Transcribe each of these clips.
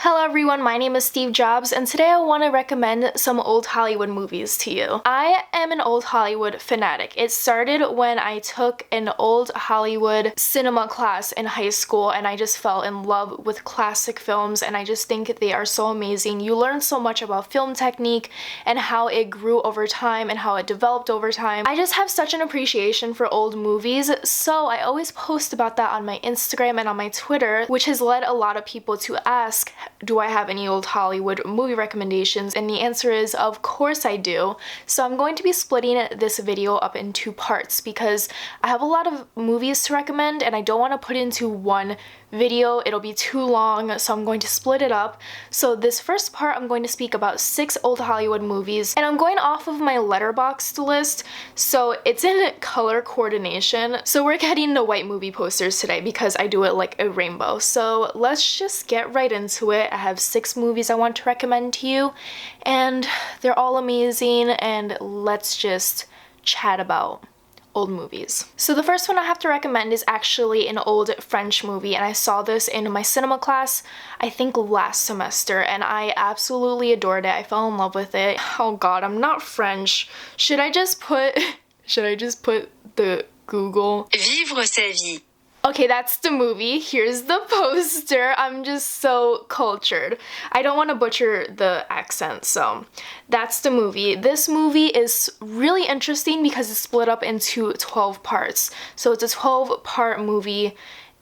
Hello everyone, my name is Steve Jobs, and today I want to recommend some old Hollywood movies to you. I am an old Hollywood fanatic. It started when I took an old Hollywood cinema class in high school, and I just fell in love with classic films, and I just think they are so amazing. You learn so much about film technique and how it grew over time and how it developed over time. I just have such an appreciation for old movies, so I always post about that on my Instagram and on my Twitter, which has led a lot of people to ask, do I have any old Hollywood movie recommendations? And the answer is, of course I do. So I'm going to be splitting this video up in two parts because I have a lot of movies to recommend and I don't want to put into one video. It'll be too long, so I'm going to split it up. So this first part, I'm going to speak about 6 old Hollywood movies, and I'm going off of my Letterboxd list, so it's in color coordination. So we're getting the white movie posters today because I do it like a rainbow. So let's just get right into it. I have 6 movies I want to recommend to you, and they're all amazing, and let's just chat about old movies. So the first one I have to recommend is actually an old French movie, and I saw this in my cinema class, I think last semester, and I absolutely adored it. I fell in love with it. Oh god, I'm not French. Should I just put the Google? Vivre Sa Vie. Okay, that's the movie. Here's the poster. I'm just so cultured. I don't want to butcher the accent, so that's the movie. This movie is really interesting because it's split up into 12 parts. So it's a 12-part movie,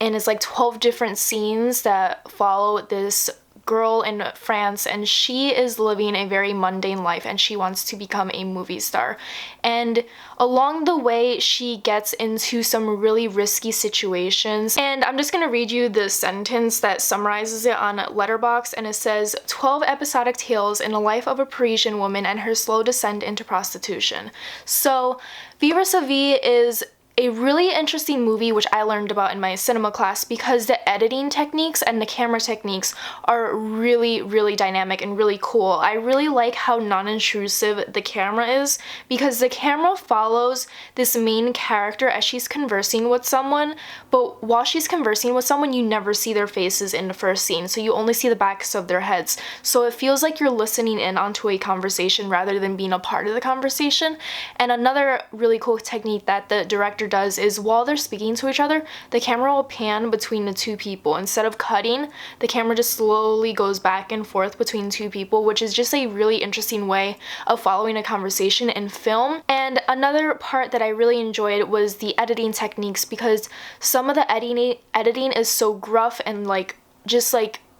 and it's like 12 different scenes that follow this girl in France, and she is living a very mundane life and she wants to become a movie star. And along the way, she gets into some really risky situations. And I'm just gonna read you the sentence that summarizes it on Letterboxd, and it says, 12 episodic tales in the life of a Parisian woman and her slow descent into prostitution. So Vivre Sa Vie is a really interesting movie which I learned about in my cinema class because the editing techniques and the camera techniques are really, really dynamic and really cool. I really like how non-intrusive the camera is because the camera follows this main character as she's conversing with someone, but while she's conversing with someone, you never see their faces in the first scene, so you only see the backs of their heads. So it feels like you're listening in onto a conversation rather than being a part of the conversation. And another really cool technique that the director does is while they're speaking to each other, the camera will pan between the two people. Instead of cutting, the camera just slowly goes back and forth between two people, which is just a really interesting way of following a conversation in film. And another part that I really enjoyed was the editing techniques because some of the editing is so gruff and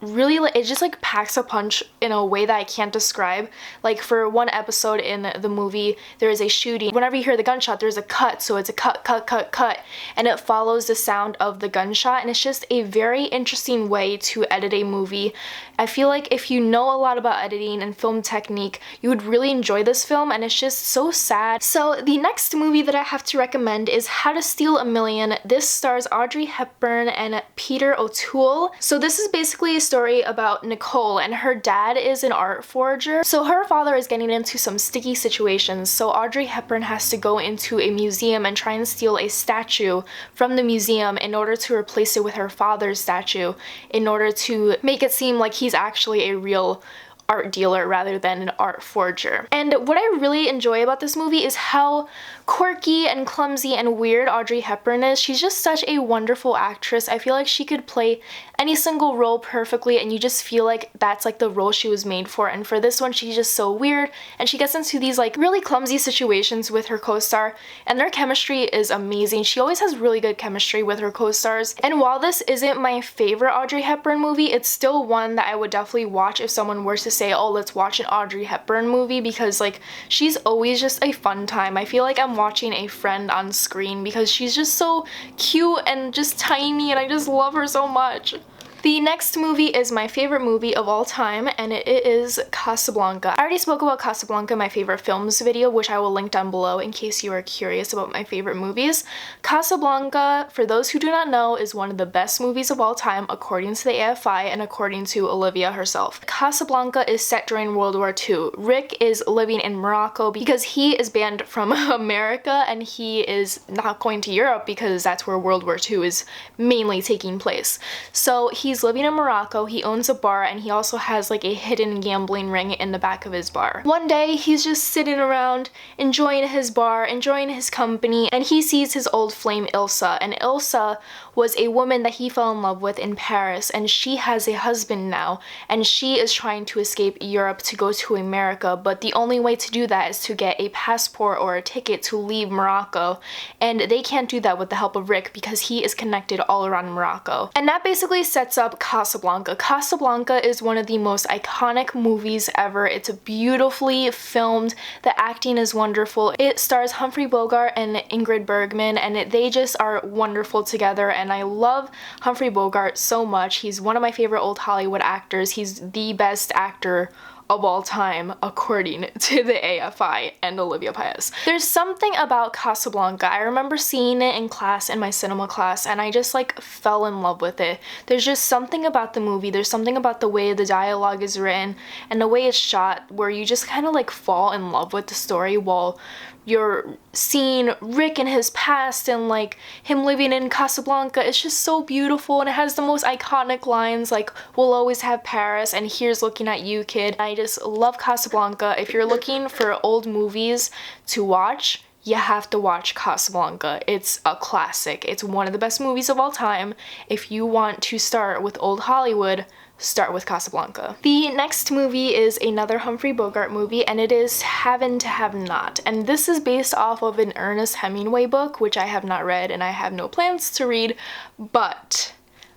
really, it just packs a punch in a way that I can't describe. Like for one episode in the movie, there is a shooting. Whenever you hear the gunshot, there's a cut, so it's a cut, and it follows the sound of the gunshot, and it's just a very interesting way to edit a movie. I feel like if you know a lot about editing and film technique, you would really enjoy this film, and it's just so sad. So the next movie that I have to recommend is How to Steal a Million. This stars Audrey Hepburn and Peter O'Toole. So this is basically a story about Nicole, and her dad is an art forger. So her father is getting into some sticky situations, so Audrey Hepburn has to go into a museum and try and steal a statue from the museum in order to replace it with her father's statue, in order to make it seem like he's actually a real art dealer rather than an art forger. And what I really enjoy about this movie is how quirky and clumsy and weird Audrey Hepburn is. She's just such a wonderful actress. I feel like she could play any single role perfectly, and you just feel like that's like the role she was made for. And for this one, she's just so weird, and she gets into these like really clumsy situations with her co-star, and their chemistry is amazing. She always has really good chemistry with her co-stars. And while this isn't my favorite Audrey Hepburn movie, it's still one that I would definitely watch if someone were to say, oh, let's watch an Audrey Hepburn movie, because like she's always just a fun time. I feel like I'm watching a friend on screen because she's just so cute and just tiny, and I just love her so much. The next movie is my favorite movie of all time, and it is Casablanca. I already spoke about Casablanca in my favorite films video, which I will link down below in case you are curious about my favorite movies. Casablanca, for those who do not know, is one of the best movies of all time according to the AFI and according to Olivia herself. Casablanca is set during World War II. Rick is living in Morocco because he is banned from America, and he is not going to Europe because that's where World War II is mainly taking place. So he's he's living in Morocco, he owns a bar, and he also has like a hidden gambling ring in the back of his bar. One day, he's just sitting around, enjoying his bar, enjoying his company, and he sees his old flame Ilsa, and Ilsa was a woman that he fell in love with in Paris, and she has a husband now, and she is trying to escape Europe to go to America, but the only way to do that is to get a passport or a ticket to leave Morocco, and they can't do that with the help of Rick because he is connected all around Morocco. And that basically sets up Casablanca. Casablanca is one of the most iconic movies ever. It's beautifully filmed, the acting is wonderful. It stars Humphrey Bogart and Ingrid Bergman, and they just are wonderful together, and I love Humphrey Bogart so much. He's one of my favorite old Hollywood actors. He's the best actor of all time, according to the AFI and Olivia Paez. There's something about Casablanca. I remember seeing it in class, in my cinema class, and I just like fell in love with it. There's just something about the movie, there's something about the way the dialogue is written and the way it's shot where you just kind of like fall in love with the story while you're seeing Rick in his past and like him living in Casablanca. It's just so beautiful, and it has the most iconic lines like, "We'll always have Paris," and "Here's looking at you, kid." I just love Casablanca. If you're looking for old movies to watch, you have to watch Casablanca. It's a classic. It's one of the best movies of all time. If you want to start with old Hollywood, start with Casablanca. The next movie is another Humphrey Bogart movie, and it is Havin' to Have Not. And this is based off of an Ernest Hemingway book, which I have not read and I have no plans to read, but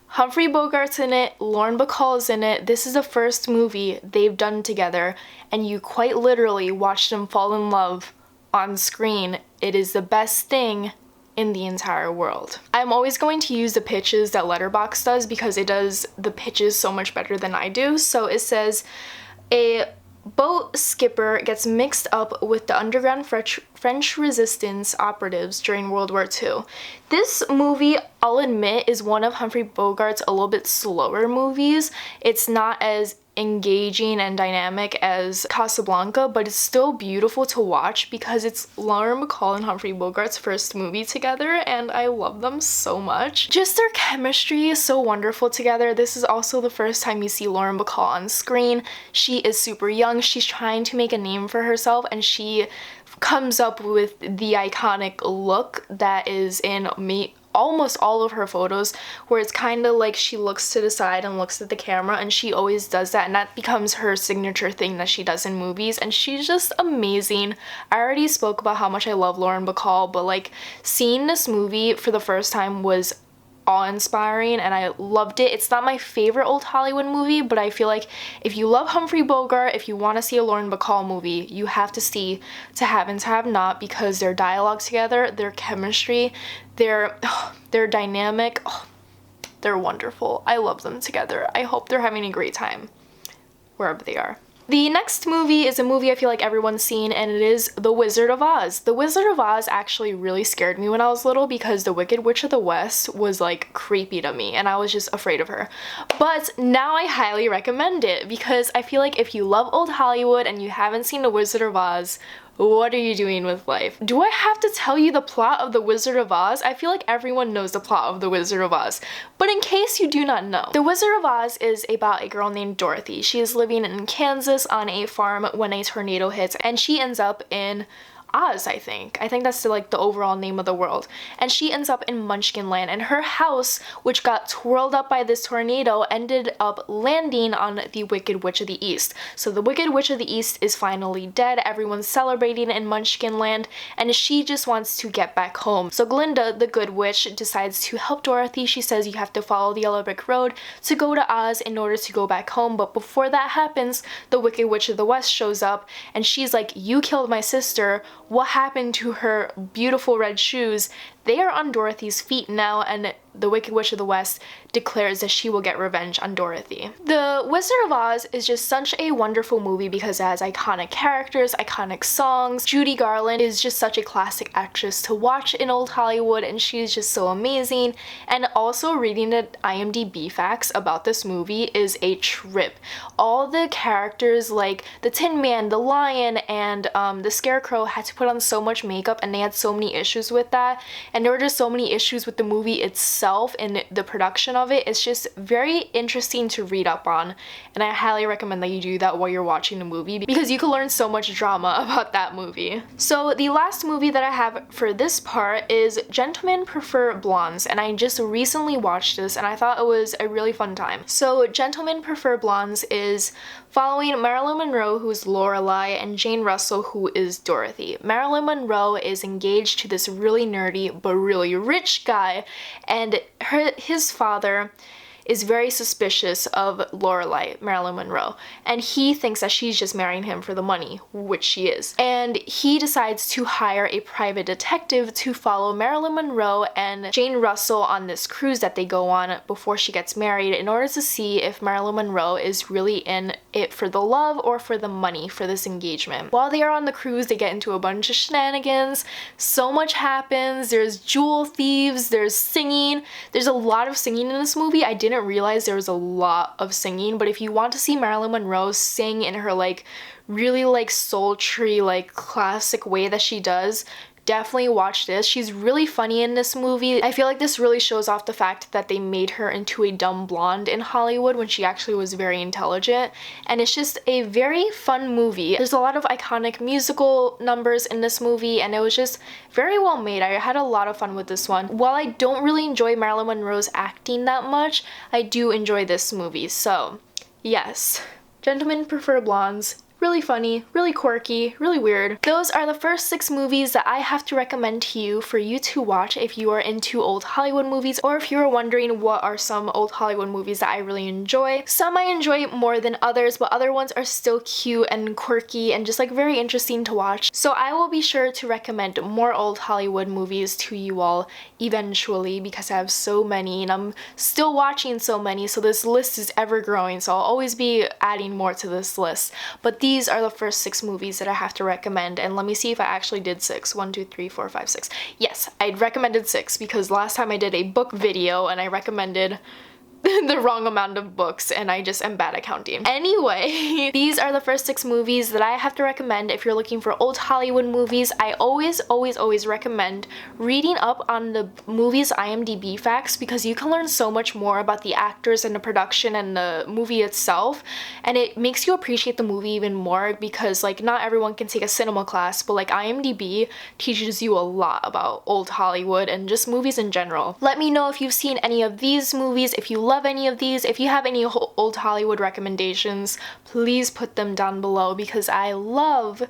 Humphrey Bogart's in it, Lauren Bacall's in it. This is the first movie they've done together, and you quite literally watch them fall in love on screen. It is the best thing in the entire world. I'm always going to use the pitches that Letterboxd does because it does the pitches so much better than I do. So it says, a boat skipper gets mixed up with the underground French resistance operatives during World War II. This movie, I'll admit, is one of Humphrey Bogart's a little bit slower movies. It's not as engaging and dynamic as Casablanca, but it's still beautiful to watch because it's Lauren Bacall and Humphrey Bogart's first movie together, and I love them so much. Just their chemistry is so wonderful together. This is also the first time you see Lauren Bacall on screen. She is super young. She's trying to make a name for herself, and she comes up with the iconic look that is in almost all of her photos, where it's kind of like she looks to the side and looks at the camera, and she always does that, and that becomes her signature thing that she does in movies, and she's just amazing. I already spoke about how much I love Lauren Bacall, but like seeing this movie for the first time was awe-inspiring, and I loved it. It's not my favorite old Hollywood movie, but I feel like if you love Humphrey Bogart, if you want to see a Lauren Bacall movie, you have to see To Have and To Have Not, because their dialogue together, their chemistry, their dynamic, they're wonderful. I love them together. I hope they're having a great time wherever they are. The next movie is a movie I feel like everyone's seen, and it is The Wizard of Oz. The Wizard of Oz actually really scared me when I was little because the Wicked Witch of the West was like creepy to me, and I was just afraid of her. But now I highly recommend it because I feel like if you love old Hollywood and you haven't seen The Wizard of Oz, what are you doing with life? Do I have to tell you the plot of The Wizard of Oz? I feel like everyone knows the plot of The Wizard of Oz, but in case you do not know, The Wizard of Oz is about a girl named Dorothy. She is living in Kansas on a farm when a tornado hits, and she ends up in Oz, I think. I think that's like the overall name of the world. And she ends up in Munchkin Land, and her house, which got twirled up by this tornado, ended up landing on the Wicked Witch of the East. So the Wicked Witch of the East is finally dead. Everyone's celebrating in Munchkin Land, and she just wants to get back home. So Glinda, the Good Witch, decides to help Dorothy. She says you have to follow the yellow brick road to go to Oz in order to go back home. But before that happens, the Wicked Witch of the West shows up, and she's like, "You killed my sister. What happened to her beautiful red shoes?" They are on Dorothy's feet now, and the Wicked Witch of the West declares that she will get revenge on Dorothy. The Wizard of Oz is just such a wonderful movie because it has iconic characters, iconic songs. Judy Garland is just such a classic actress to watch in old Hollywood, and she's just so amazing. And also reading the IMDb facts about this movie is a trip. All the characters like the Tin Man, the Lion, and the Scarecrow had to put on so much makeup, and they had so many issues with that. and there were just so many issues with the movie itself and the production of it. It's just very interesting to read up on, and I highly recommend that you do that while you're watching the movie because you can learn so much drama about that movie. So the last movie that I have for this part is Gentlemen Prefer Blondes, and I just recently watched this and I thought it was a really fun time. So Gentlemen Prefer Blondes is following Marilyn Monroe, who's Lorelai, and Jane Russell, who is Dorothy. Marilyn Monroe is engaged to this really nerdy but really rich guy, and his father is very suspicious of Lorelai, Marilyn Monroe, and he thinks that she's just marrying him for the money, which she is. And he decides to hire a private detective to follow Marilyn Monroe and Jane Russell on this cruise that they go on before she gets married in order to see if Marilyn Monroe is really in it for the love or for the money for this engagement. While they are on the cruise, they get into a bunch of shenanigans. So much happens. There's jewel thieves, there's singing. There's a lot of singing in this movie. I didn't realize there was a lot of singing, but if you want to see Marilyn Monroe sing in her like really like sultry like classic way that she does, definitely watch this. She's really funny in this movie. I feel like this really shows off the fact that they made her into a dumb blonde in Hollywood when she actually was very intelligent, and it's just a very fun movie. There's a lot of iconic musical numbers in this movie, and it was just very well made. I had a lot of fun with this one. While I don't really enjoy Marilyn Monroe's acting that much, I do enjoy this movie. So yes, Gentlemen Prefer Blondes. Really funny, really quirky, really weird. Those are the first 6 movies that I have to recommend to you for you to watch if you are into old Hollywood movies, or if you are wondering what are some old Hollywood movies that I really enjoy. Some I enjoy more than others, but other ones are still cute and quirky and just like very interesting to watch. So I will be sure to recommend more old Hollywood movies to you all eventually because I have so many and I'm still watching so many, so this list is ever growing, so I'll always be adding more to this list. But these are the first 6 movies that I have to recommend, and let me see if I actually did 6. 1, 2, 3, 4, 5, 6. Yes, I recommended 6 because last time I did a book video and I recommended the wrong amount of books, and I just am bad at counting. Anyway, these are the first 6 movies that I have to recommend if you're looking for old Hollywood movies. I always recommend reading up on the movies' IMDb facts because you can learn so much more about the actors and the production and the movie itself, and it makes you appreciate the movie even more because like not everyone can take a cinema class, but like IMDb teaches you a lot about old Hollywood and just movies in general. Let me know if you've seen any of these movies, if you love any of these. If you have any old Hollywood recommendations, please put them down below because I love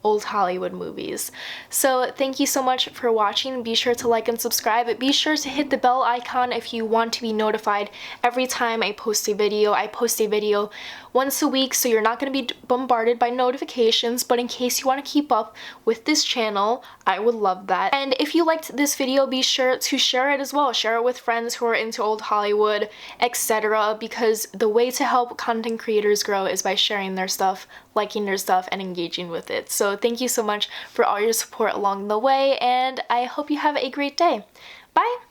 old Hollywood movies. So thank you so much for watching. Be sure to like and subscribe. Be sure to hit the bell icon if you want to be notified every time I post a video. I post a video once a week, so you're not going to be bombarded by notifications, but in case you want to keep up with this channel, I would love that. And if you liked this video, be sure to share it as well. Share it with friends who are into old Hollywood, etc., because the way to help content creators grow is by sharing their stuff, liking their stuff, and engaging with it. So thank you so much for all your support along the way, and I hope you have a great day. Bye!